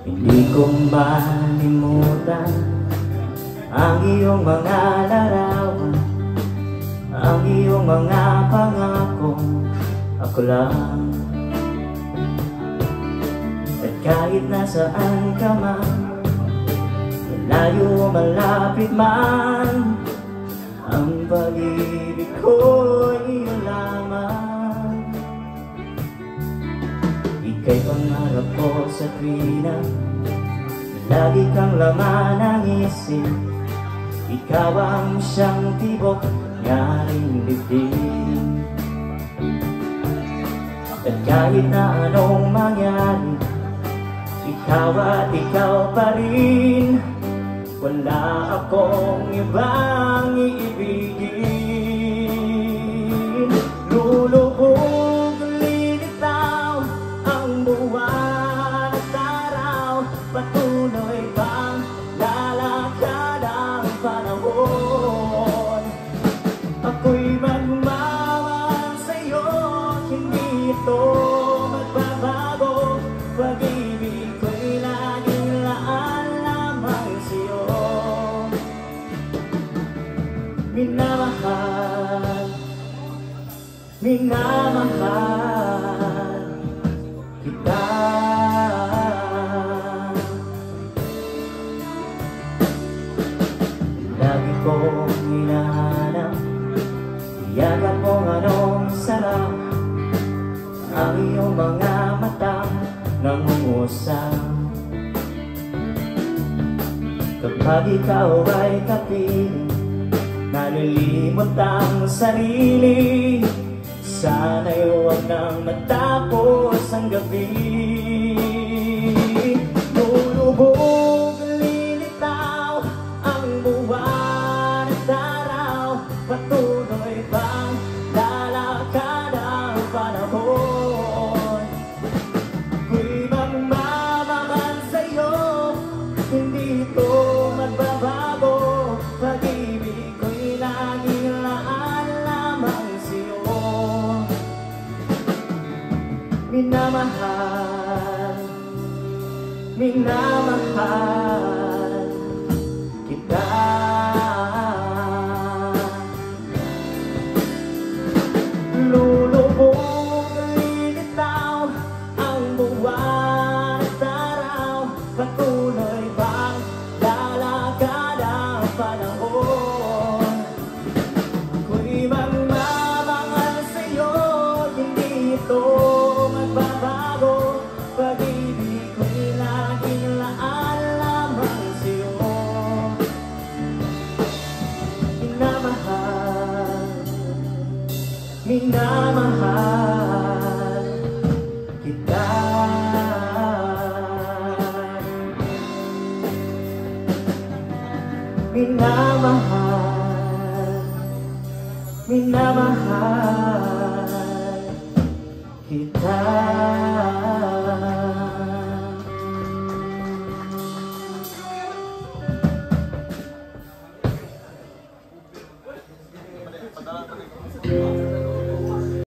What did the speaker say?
Hindi ko malimutan ang iyong mga larawan, ang iyong mga pangako, ako lang. At kahit nasaan ka man, malayo o malapit man, ang pag-ibig ko'y iyong lamang. Ika'y pangarap ko sa tuwina, lagi kang laman ng isip. Ikaw ang siyang tibok nyaring bibig. At kahit na anong mangyari, ikaw at ikaw pa rin. Wala akong ibang iibigin. Lulubog, lilitaw ang buwan at araw, patuloy bang lalakad ang panahon. Ako'y magmamahal sa'yo, hindi ito magbabago. Pag-ibig ko'y laging laan lamang sa'yo. Minamahal, minamahal kita. Lagi kong hinahanap, iyagan mong anong sarap, ang iyong mga mata nangungusap. Kapag ikaw ay kapiling, nalilimot ang sarili. Sana'y huwag nang matapos ang gabi. Lulubog, lilitaw ang buwan at araw, patuloy bang lalakad ang panahon. Ako'y magmamahal sa'yo, hindi ito magbabago. Pag-ibig ko'y laging laan lamang sa'yo. Minamahal, minamahal kita. Lulubog, lilitaw ang buwan at araw, patuloy bang lalakad ang panahon. Ako'y magmamahal sa'yo, hindi ito magbabago. Pag-ibig ko'y laging laan lamang sa'yo. Minamahal, minamahal kita. Minamahal, minamahal kita. Padala